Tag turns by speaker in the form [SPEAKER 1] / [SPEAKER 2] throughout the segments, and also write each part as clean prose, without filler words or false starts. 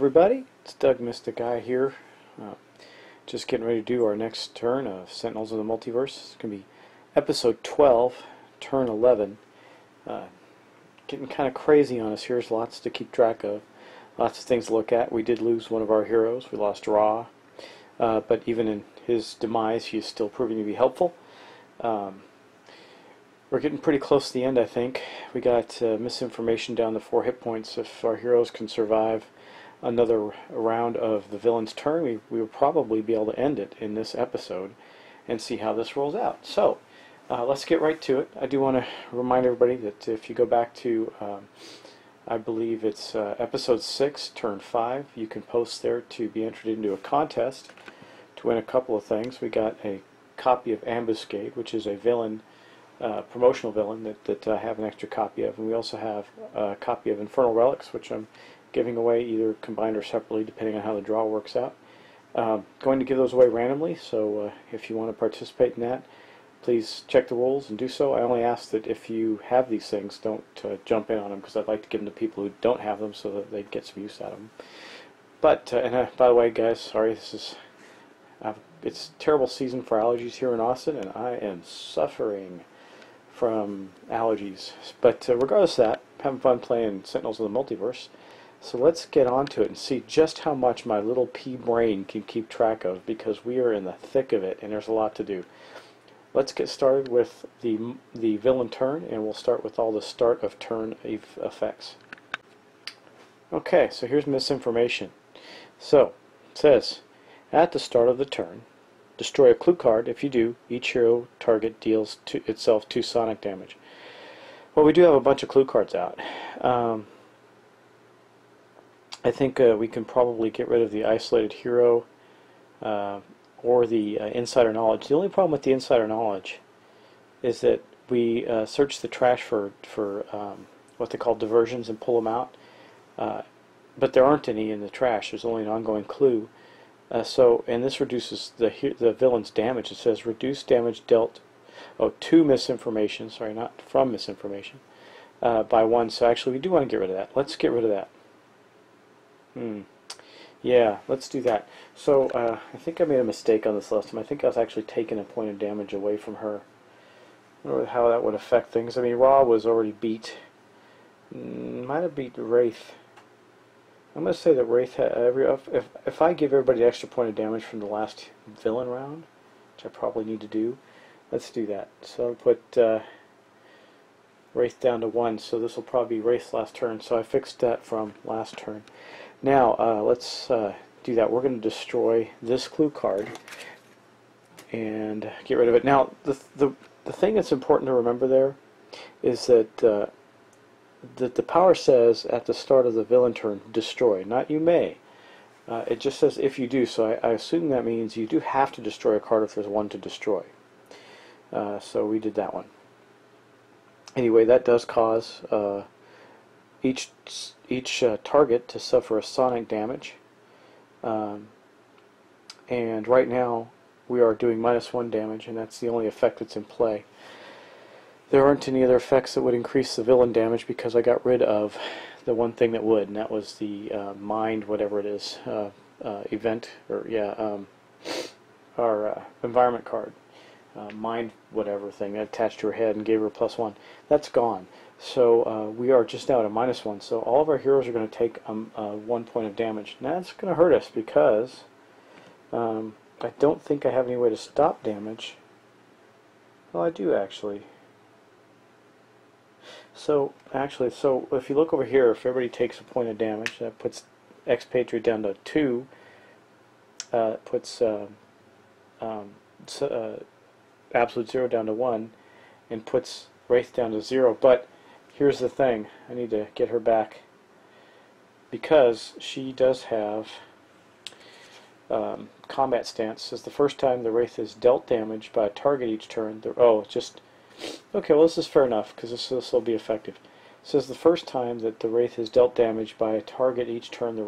[SPEAKER 1] everybody, it's Doug Mystic Eye here. Just getting ready to do our next turn of Sentinels of the Multiverse. It's going to be episode 12, turn 11. Getting kind of crazy on us here. There's lots to keep track of, lots of things to look at. We did lose one of our heroes. We lost Ra, but even in his demise, he is still proving to be helpful. We're getting pretty close to the end, I think. We got misinformation down to 4 hit points. If our heroes can survive another round of the villain's turn, we will probably be able to end it in this episode and see how this rolls out. So, let's get right to it. I do want to remind everybody that if you go back to, I believe it's episode 6, turn 5, you can post there to be entered into a contest to win a couple of things. We got a copy of Ambuscade, which is a villain, promotional villain that I have an extra copy of, and we also have a copy of Infernal Relics, which I'm giving away either combined or separately depending on how the draw works out. Going to give those away randomly, so if you want to participate in that, please check the rules and do so. I only ask that if you have these things, don't jump in on them, because I'd like to give them to people who don't have them so that they get some use out of them. But, by the way guys, sorry, it's a terrible season for allergies here in Austin, and I am suffering from allergies. But regardless of that, having fun playing Sentinels of the Multiverse. So let's get on to it and see just how much my little pea brain can keep track of, because we are in the thick of it and there's a lot to do. Let's get started with the villain turn, and we'll start with all the start of turn effects. Okay, so here's misinformation. So, it says, at the start of the turn, destroy a clue card. If you do, each hero target deals itself 2 sonic damage. Well, we do have a bunch of clue cards out. I think we can probably get rid of the isolated hero or the insider knowledge. The only problem with the insider knowledge is that we search the trash for what they call diversions and pull them out, but there aren't any in the trash. There's only an ongoing clue. And this reduces the villain's damage. It says reduce damage dealt to misinformation, sorry, not from misinformation, by 1. So actually we do want to get rid of that. Let's get rid of that. Yeah, let's do that. So I think I made a mistake on this last time. I think I was actually taking a point of damage away from her. I don't know how that would affect things. I mean, Ra was already beat. Might have beat Wraith. I'm going to say that Wraith had if I give everybody an extra point of damage from the last villain round, which I probably need to do, let's do that. So I'll put Wraith down to 1, so this will probably be Wraith's last turn. So I fixed that from last turn. Now let's do that. We're going to destroy this clue card and get rid of it. Now the thing that's important to remember there is that the power says at the start of the villain turn, destroy, not you may. It just says if you do, so I assume that means you do have to destroy a card if there's one to destroy. So we did that one. Anyway, that does cause each target to suffer a sonic damage. And right now we are doing -1 damage, and that's the only effect that's in play. There aren't any other effects that would increase the villain damage because I got rid of the one thing that would, and that was the mind, whatever it is, event, or yeah, our environment card. Mind whatever thing that attached to her head and gave her +1. That's gone. So we are just now at a -1. So all of our heroes are going to take 1 point of damage. Now that's going to hurt us because I don't think I have any way to stop damage. Well, I do actually. So actually, if you look over here, if everybody takes a point of damage, that puts Expatriate down to 2. Puts Absolute 0 down to 1, and puts Wraith down to 0. But here's the thing, I need to get her back, because she does have combat stance. Says the first time the Wraith is dealt damage by a target each turn, okay, well this is fair enough, because this will be effective. It says the first time that the Wraith is dealt damage by a target each turn, the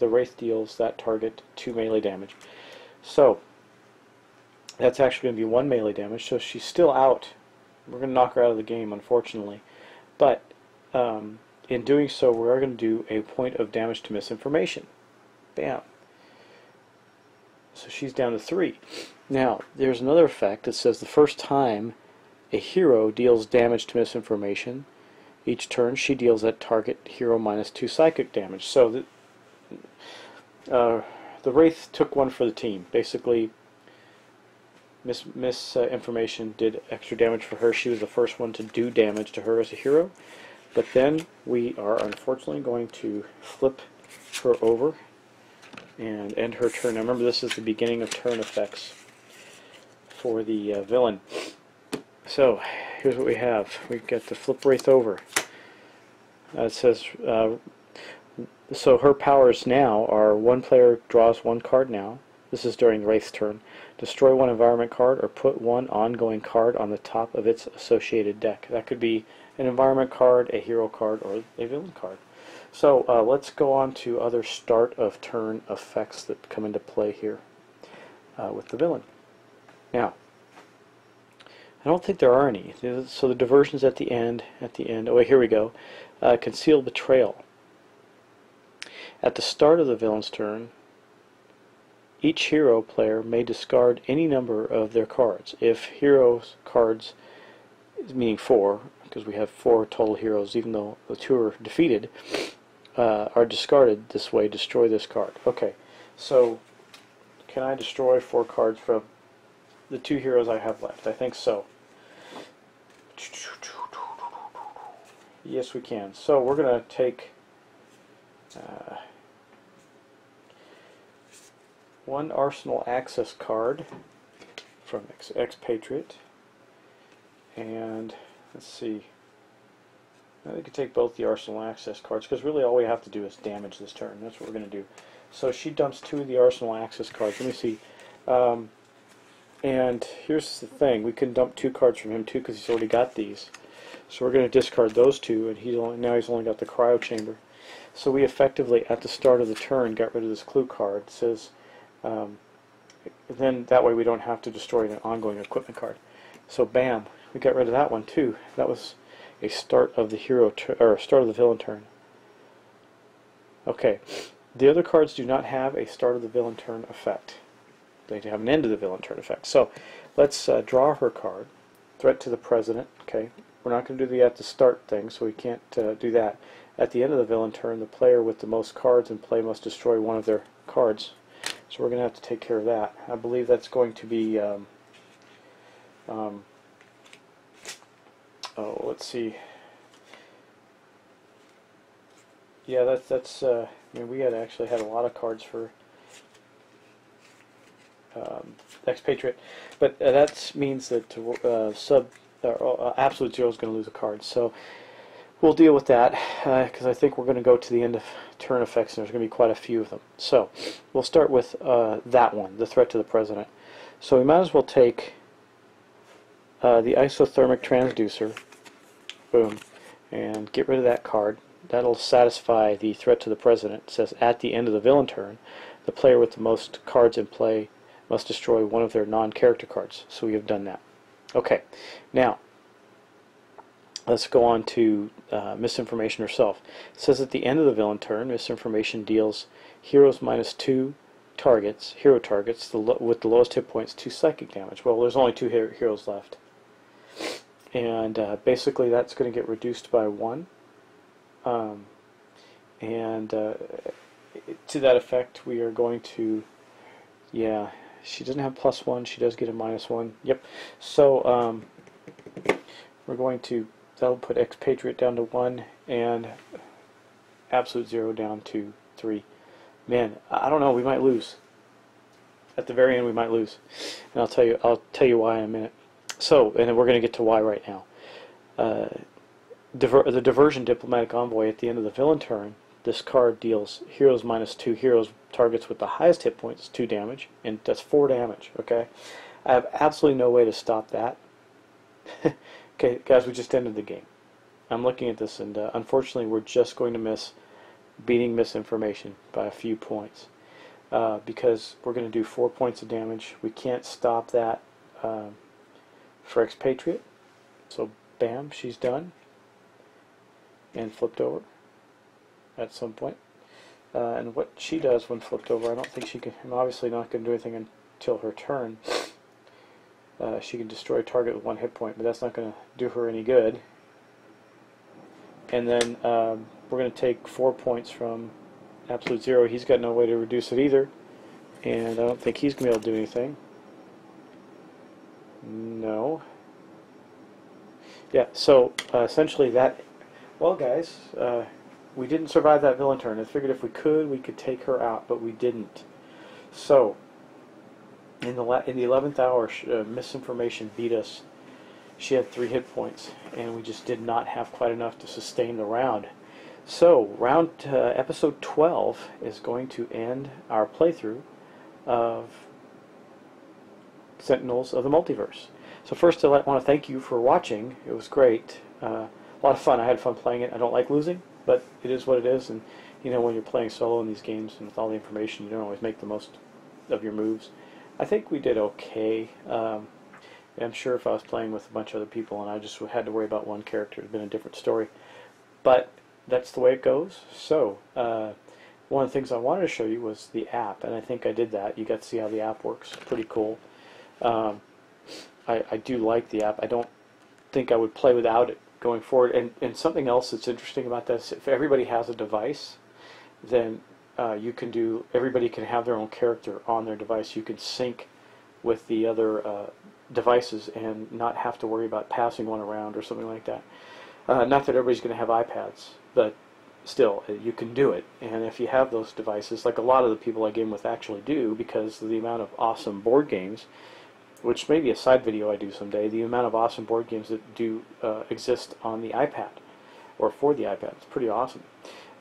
[SPEAKER 1] Wraith deals that target 2 melee damage. So that's actually going to be 1 melee damage, so she's still out. We're going to knock her out of the game, unfortunately. But in doing so, we are going to do a point of damage to misinformation. Bam. So she's down to 3. Now, there's another effect that says the first time a hero deals damage to misinformation, each turn she deals that target hero -2 psychic damage. So the Wraith took one for the team. Basically, misinformation did extra damage for her. She was the first one to do damage to her as a hero. But then we are unfortunately going to flip her over and end her turn. Now remember, this is the beginning of turn effects for the villain. So here's what we have. We get the flip Wraith over. It says so her powers now are: one player draws one card now. This is during Wraith's turn. Destroy one environment card or put one ongoing card on the top of its associated deck. That could be an environment card, a hero card, or a villain card. So let's go on to other start of turn effects that come into play here with the villain. Now, I don't think there are any. So the diversions at the end. Oh, wait, here we go. Conceal betrayal. At the start of the villain's turn, each hero player may discard any number of their cards. If heroes cards, meaning 4, because we have 4 total heroes, even though the 2 are defeated, are discarded this way, destroy this card. Okay, so can I destroy 4 cards from the 2 heroes I have left? I think so. Yes, we can. So we're going to take one Arsenal Access card from Expatriate, and let's see, I think we could take both the Arsenal Access cards, because really all we have to do is damage this turn. That's what we're going to do. So she dumps 2 of the Arsenal Access cards. Let me see. And here's the thing. We can dump 2 cards from him too, because he's already got these. So we're going to discard those 2, and now he's only got the Cryo Chamber. So we effectively, at the start of the turn, got rid of this clue card. It says, then that way we don't have to destroy an ongoing equipment card. So bam, we got rid of that one too. That was a start of the hero or start of the villain turn. Okay, the other cards do not have a start of the villain turn effect. They have an end of the villain turn effect. So let's draw her card. Threat to the President. Okay, we're not going to do the at the start thing, so we can't do that. At the end of the villain turn, the player with the most cards in play must destroy one of their cards. So we're going to have to take care of that. I believe that's going to be, oh, let's see. Yeah, that's. I mean, we had actually had a lot of cards for Expatriate, but that means that Absolute Zero is going to lose a card. So we'll deal with that, because I think we're going to go to the end of turn effects, and there's going to be quite a few of them. So we'll start with that one, the threat to the President. So we might as well take the Isothermic Transducer, boom, and get rid of that card. That'll satisfy the threat to the President. It says at the end of the villain turn, the player with the most cards in play must destroy one of their non-character cards. So we have done that. Okay, now let's go on to Misinformation herself. It says at the end of the villain turn, Misinformation deals heroes -2 targets, hero targets, with the lowest hit points 2 psychic damage. Well, there's only 2 heroes left. And basically that's going to get reduced by 1. To that effect, we are going to, yeah, she doesn't have +1, she does get a -1. Yep. So we're going to, that'll put Expatriate down to 1 and Absolute Zero down to 3. Man, I don't know, we might lose. At the very end we might lose. And I'll tell you why in a minute. So, and then we're going to get to why right now. The Diversion Diplomatic Envoy at the end of the villain turn, this card deals heroes -2 heroes targets with the highest hit points 2 damage, and that's 4 damage. Okay, I have absolutely no way to stop that. Okay, guys, we just ended the game. I'm looking at this, and unfortunately, we're just going to miss beating Misinformation by a few points because we're going to do 4 points of damage. We can't stop that for Expatriate. So, bam, she's done and flipped over at some point. And what she does when flipped over, I don't think she can. I'm obviously not going to do anything until her turn. She can destroy a target with 1 hit point, but that's not going to do her any good. And then we're going to take 4 points from Absolute Zero. He's got no way to reduce it either, and I don't think he's going to be able to do anything. No. Yeah, so essentially that... Well, guys, we didn't survive that villain turn. I figured if we could take her out, but we didn't. So, in the 11th hour, Misinformation beat us. She had 3 hit points, and we just did not have quite enough to sustain the round. So, episode 12 is going to end our playthrough of Sentinels of the Multiverse. So first, I want to thank you for watching. It was great. A lot of fun. I had fun playing it. I don't like losing, but it is what it is. And you know, when you're playing solo in these games and with all the information, you don't always make the most of your moves. I think we did okay. I'm sure if I was playing with a bunch of other people and I just had to worry about one character, it would have been a different story. But that's the way it goes. So, one of the things I wanted to show you was the app, and I think I did that. You got to see how the app works. Pretty cool. I do like the app. I don't think I would play without it going forward. And something else that's interesting about this, if everybody has a device, then everybody can have their own character on their device. You can sync with the other devices and not have to worry about passing one around or something like that. Not that everybody's going to have iPads, but still, you can do it. And if you have those devices, like a lot of the people I game with actually do, because of the amount of awesome board games, which may be a side video I do someday, the amount of awesome board games that do exist on the iPad, or for the iPad. It's pretty awesome.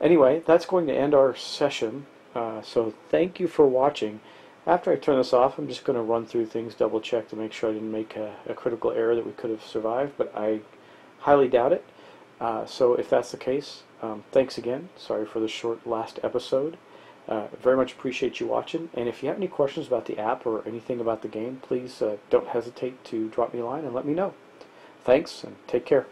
[SPEAKER 1] Anyway, that's going to end our session, so thank you for watching. After I turn this off, I'm just going to run through things, double check to make sure I didn't make a critical error that we could have survived, but I highly doubt it. So if that's the case, thanks again. Sorry for the short last episode. Very much appreciate you watching, and if you have any questions about the app or anything about the game, please don't hesitate to drop me a line and let me know. Thanks, and take care.